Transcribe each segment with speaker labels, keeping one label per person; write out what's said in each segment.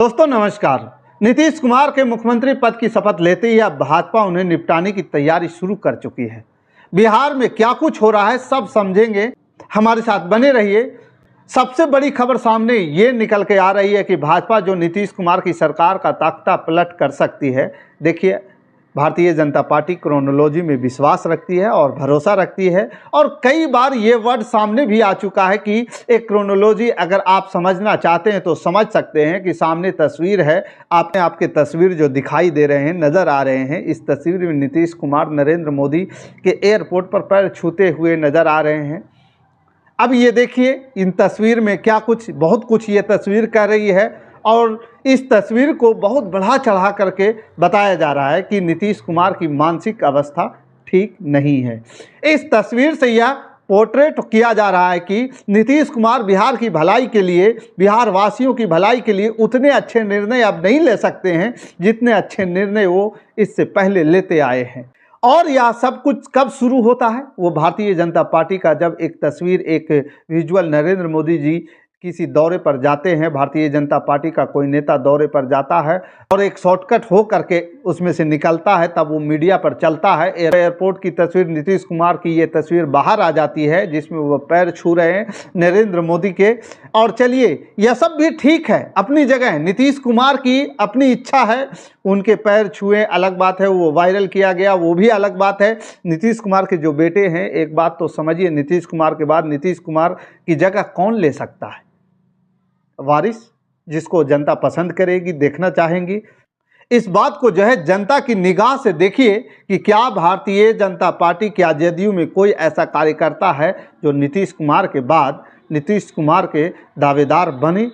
Speaker 1: दोस्तों नमस्कार। नीतीश कुमार के मुख्यमंत्री पद की शपथ लेते ही अब भाजपा उन्हें निपटाने की तैयारी शुरू कर चुकी है। बिहार में क्या कुछ हो रहा है सब समझेंगे, हमारे साथ बने रहिए। सबसे बड़ी खबर सामने ये निकल के आ रही है कि भाजपा जो नीतीश कुमार की सरकार का तख्ता पलट कर सकती है। देखिए, भारतीय जनता पार्टी क्रोनोलॉजी में विश्वास रखती है और भरोसा रखती है, और कई बार ये वर्ड सामने भी आ चुका है कि एक क्रोनोलॉजी अगर आप समझना चाहते हैं तो समझ सकते हैं कि सामने तस्वीर है, आपके तस्वीर जो दिखाई दे रहे हैं, नज़र आ रहे हैं। इस तस्वीर में नीतीश कुमार नरेंद्र मोदी के एयरपोर्ट पर पैर छूते हुए नज़र आ रहे हैं। अब ये देखिए, इन तस्वीर में क्या कुछ, बहुत कुछ ये तस्वीर कह रही है, और इस तस्वीर को बहुत बढ़ा चढ़ा करके बताया जा रहा है कि नीतीश कुमार की मानसिक अवस्था ठीक नहीं है। इस तस्वीर से यह पोर्ट्रेट किया जा रहा है कि नीतीश कुमार बिहार की भलाई के लिए, बिहार वासियों की भलाई के लिए उतने अच्छे निर्णय अब नहीं ले सकते हैं जितने अच्छे निर्णय वो इससे पहले लेते आए हैं। और यह सब कुछ कब शुरू होता है? वो भारतीय जनता पार्टी का जब एक तस्वीर, एक विजुअल, नरेंद्र मोदी जी किसी दौरे पर जाते हैं, भारतीय जनता पार्टी का कोई नेता दौरे पर जाता है और एक शॉर्टकट हो करके उसमें से निकलता है, तब वो मीडिया पर चलता है। एयरपोर्ट की तस्वीर, नीतीश कुमार की ये तस्वीर बाहर आ जाती है जिसमें वो पैर छू रहे हैं नरेंद्र मोदी के। और चलिए, यह सब भी ठीक है, अपनी जगह। नीतीश कुमार की अपनी इच्छा है, उनके पैर छुए अलग बात है, वो वायरल किया गया वो भी अलग बात है। नीतीश कुमार के जो बेटे हैं, एक बात तो समझिए, नीतीश कुमार के बाद नीतीश कुमार की जगह कौन ले सकता है? वारिस, जिसको जनता पसंद करेगी, देखना चाहेंगी। इस बात को जो है जनता की निगाह से देखिए कि क्या भारतीय जनता पार्टी, क्या जदयू में कोई ऐसा कार्यकर्ता है जो नीतीश कुमार के बाद नीतीश कुमार के दावेदार बने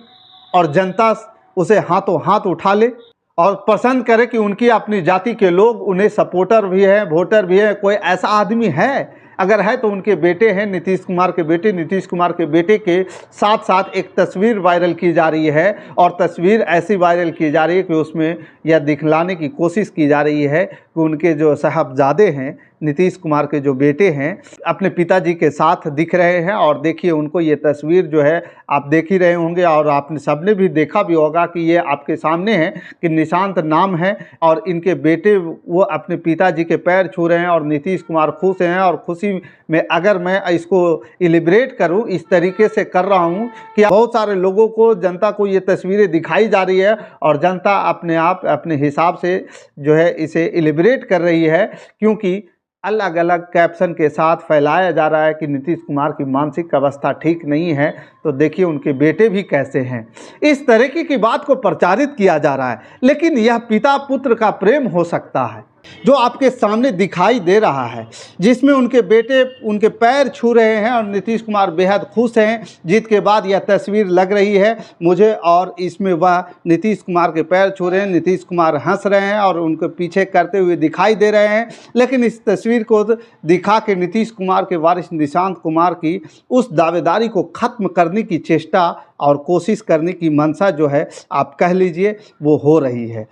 Speaker 1: और जनता उसे हाथों हाथ उठा ले और पसंद करे कि उनकी अपनी जाति के लोग उन्हें सपोर्टर भी हैं, वोटर भी हैं। कोई ऐसा आदमी है? अगर है तो उनके बेटे हैं, नीतीश कुमार के बेटे। नीतीश कुमार के बेटे के साथ साथ एक तस्वीर वायरल की जा रही है, और तस्वीर ऐसी वायरल की जा रही है कि उसमें यह दिखलाने की कोशिश की जा रही है कि उनके जो साहबजादे हैं, नीतीश कुमार के जो बेटे हैं, अपने पिताजी के साथ दिख रहे हैं। और देखिए, उनको ये तस्वीर जो है आप देख ही रहे होंगे, और आपने सबने भी देखा भी होगा कि ये आपके सामने है कि निशांत नाम है, और इनके बेटे वो अपने पिताजी के पैर छू रहे हैं और नीतीश कुमार खुश हैं। और खुशी में अगर मैं इसको इलिब्रेट करूं, इस तरीके से कर रहा हूं कि बहुत सारे लोगों को, जनता को ये तस्वीरें दिखाई जा रही है, और जनता अपने आप अपने हिसाब से जो है इसे इलिब्रेट कर रही है, क्योंकि अलग अलग कैप्शन के साथ फैलाया जा रहा है कि नीतीश कुमार की मानसिक अवस्था ठीक नहीं है। तो देखिए, उनके बेटे भी कैसे हैं, इस तरीके की बात को प्रचारित किया जा रहा है। लेकिन यह पिता पुत्र का प्रेम हो सकता है जो आपके सामने दिखाई दे रहा है, जिसमें उनके बेटे उनके पैर छू रहे हैं और नीतीश कुमार बेहद खुश हैं। जीत के बाद यह तस्वीर लग रही है मुझे, और इसमें वह नीतीश कुमार के पैर छू रहे हैं, नीतीश कुमार हंस रहे हैं और उनके पीछे करते हुए दिखाई दे रहे हैं। लेकिन इस तस्वीर को दिखा के नीतीश कुमार के वारिस निशांत कुमार की उस दावेदारी को ख़त्म करने की चेष्टा और कोशिश करने की मंशा जो है, आप कह लीजिए, वो हो रही है।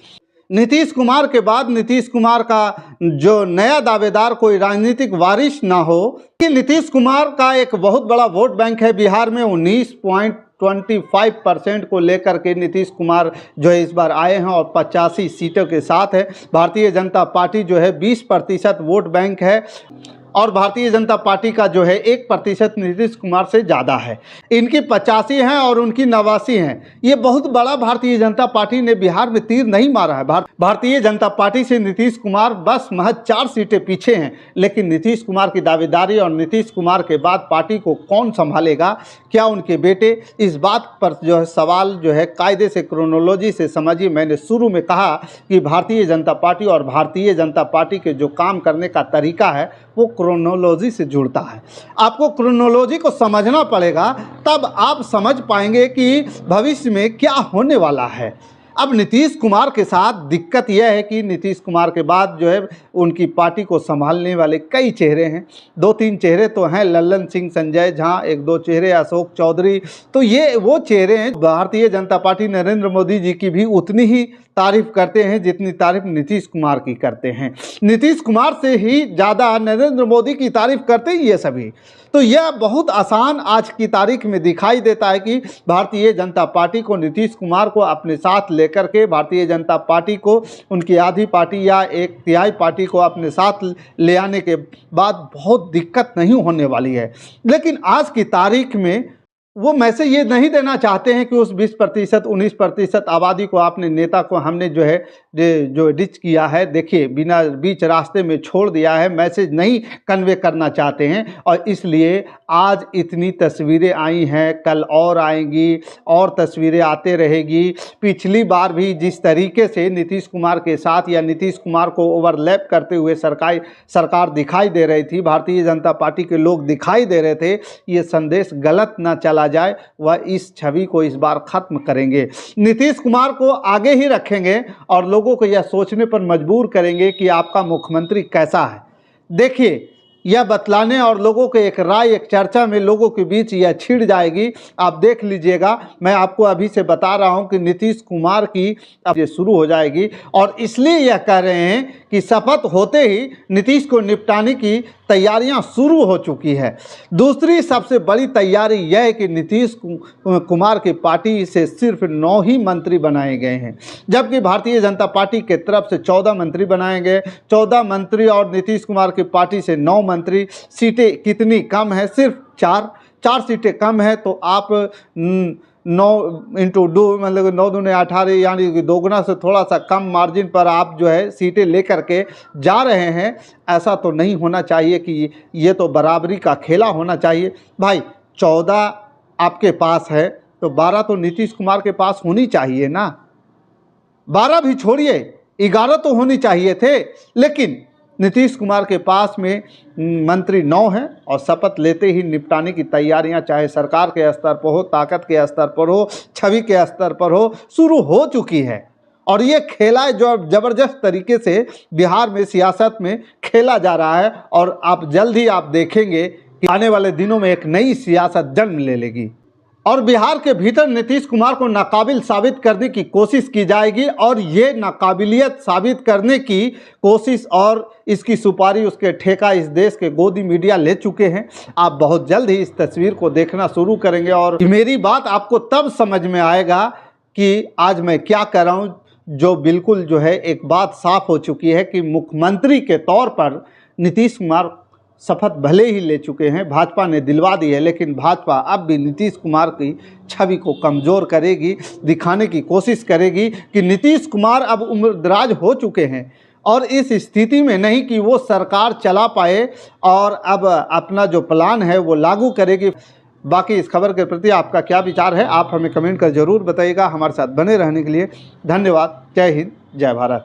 Speaker 1: नीतीश कुमार के बाद नीतीश कुमार का जो नया दावेदार कोई राजनीतिक वारिस ना हो, कि नीतीश कुमार का एक बहुत बड़ा वोट बैंक है बिहार में। 19.25% को लेकर के नीतीश कुमार जो है इस बार आए हैं, और 85 सीटों के साथ है। भारतीय जनता पार्टी जो है 20% वोट बैंक है, और भारतीय जनता पार्टी का जो है 1% नीतीश कुमार से ज़्यादा है। इनकी 85 हैं और उनकी 89 हैं। ये बहुत बड़ा भारतीय जनता पार्टी ने बिहार में तीर नहीं मारा है। भारतीय जनता पार्टी से नीतीश कुमार बस महज 4 सीटें पीछे हैं। लेकिन नीतीश कुमार की दावेदारी और नीतीश कुमार के बाद पार्टी को कौन संभालेगा, क्या उनके बेटे, इस बात पर जो है सवाल जो है कायदे से, क्रोनोलॉजी से समझिए। मैंने शुरू में कहा कि भारतीय जनता पार्टी और भारतीय जनता पार्टी के जो काम करने का तरीका है वो क्रोनोलॉजी से जुड़ता है। आपको क्रोनोलॉजी को समझना पड़ेगा, तब आप समझ पाएंगे कि भविष्य में क्या होने वाला है। अब नीतीश कुमार के साथ दिक्कत यह है कि नीतीश कुमार के बाद जो है उनकी पार्टी को संभालने वाले कई चेहरे हैं। 2-3 चेहरे तो हैं, लल्लन सिंह, संजय झा, 1-2 चेहरे अशोक चौधरी। तो ये वो चेहरे हैं। भारतीय जनता पार्टी नरेंद्र मोदी जी की भी उतनी ही तारीफ करते हैं जितनी तारीफ नीतीश कुमार की करते हैं। नीतीश कुमार से ही ज़्यादा नरेंद्र मोदी की तारीफ करते ही ये सभी। तो यह बहुत आसान आज की तारीख में दिखाई देता है कि भारतीय जनता पार्टी को, नीतीश कुमार को अपने साथ लेकर के भारतीय जनता पार्टी को, उनकी आधी पार्टी या एक तिहाई पार्टी को अपने साथ ले आने के बाद बहुत दिक्कत नहीं होने वाली है। लेकिन आज की तारीख में वो मैसेज ये नहीं देना चाहते हैं कि उस 20%, 19% आबादी को अपने नेता को हमने जो डिच किया है, देखिए बिना बीच रास्ते में छोड़ दिया है, मैसेज नहीं कन्वे करना चाहते हैं। और इसलिए आज इतनी तस्वीरें आई हैं, कल और आएंगी और तस्वीरें आते रहेगी। पिछली बार भी जिस तरीके से नीतीश कुमार के साथ या नीतीश कुमार को ओवरलैप करते हुए सरकार दिखाई दे रही थी, भारतीय जनता पार्टी के लोग दिखाई दे रहे थे, ये संदेश गलत ना चला जाए, वह इस छवि को इस बार खत्म करेंगे। नीतीश कुमार को आगे ही रखेंगे और लोगों को यह सोचने पर मजबूर करेंगे कि आपका मुख्यमंत्री कैसा है। देखिए, यह बतलाने और लोगों के एक राय, एक चर्चा में लोगों के बीच यह छिड़ जाएगी। आप देख लीजिएगा, मैं आपको अभी से बता रहा हूं कि नीतीश कुमार की अब ये शुरू हो जाएगी। और इसलिए यह कह रहे हैं कि शपथ होते ही नीतीश को निपटाने की तैयारियां शुरू हो चुकी है। दूसरी सबसे बड़ी तैयारी यह है कि नीतीश कुमार की पार्टी से सिर्फ 9 ही मंत्री बनाए गए हैं, जबकि भारतीय जनता पार्टी के तरफ से 14 मंत्री बनाए गए। 14 मंत्री और नीतीश कुमार की पार्टी से 9 मंत्री। सीटें कितनी कम है? सिर्फ 4 सीटें कम है। तो आप 9 इंटू 2 मतलब 9 दूने 18, यानी कि दोगुना से थोड़ा सा कम मार्जिन पर आप सीटें लेकर के जा रहे हैं। ऐसा तो नहीं होना चाहिए कि ये तो बराबरी का खेला होना चाहिए। भाई 14 आपके पास है तो 12 तो नीतीश कुमार के पास होनी चाहिए ना। 12 भी छोड़िए, 11 तो होनी चाहिए थे। लेकिन नीतीश कुमार के पास में मंत्री 9 हैं और शपथ लेते ही निपटाने की तैयारियां, चाहे सरकार के स्तर पर हो, ताकत के स्तर पर हो, छवि के स्तर पर हो, शुरू हो चुकी है। और ये खेला जो ज़बरदस्त तरीके से बिहार में सियासत में खेला जा रहा है। और आप जल्द ही आप देखेंगे कि आने वाले दिनों में एक नई सियासत जन्म ले लेगी और बिहार के भीतर नीतीश कुमार को नाकाबिल साबित करने की कोशिश की जाएगी। और ये नाकाबिलियत साबित करने की कोशिश और इसकी सुपारी, उसके ठेका इस देश के गोदी मीडिया ले चुके हैं। आप बहुत जल्द ही इस तस्वीर को देखना शुरू करेंगे और मेरी बात आपको तब समझ में आएगा कि आज मैं क्या कह रहा हूँ। जो बिल्कुल एक बात साफ हो चुकी है कि मुख्यमंत्री के तौर पर नीतीश कुमार शपथ भले ही ले चुके हैं, भाजपा ने दिलवा दी है, लेकिन भाजपा अब भी नीतीश कुमार की छवि को कमज़ोर करेगी, दिखाने की कोशिश करेगी कि नीतीश कुमार अब उम्रदराज हो चुके हैं और इस स्थिति में नहीं कि वो सरकार चला पाए और अब अपना जो प्लान है वो लागू करेगी। बाकी इस खबर के प्रति आपका क्या विचार है, आप हमें कमेंट कर ज़रूर बताइएगा। हमारे साथ बने रहने के लिए धन्यवाद। जय हिंद, जय भारत।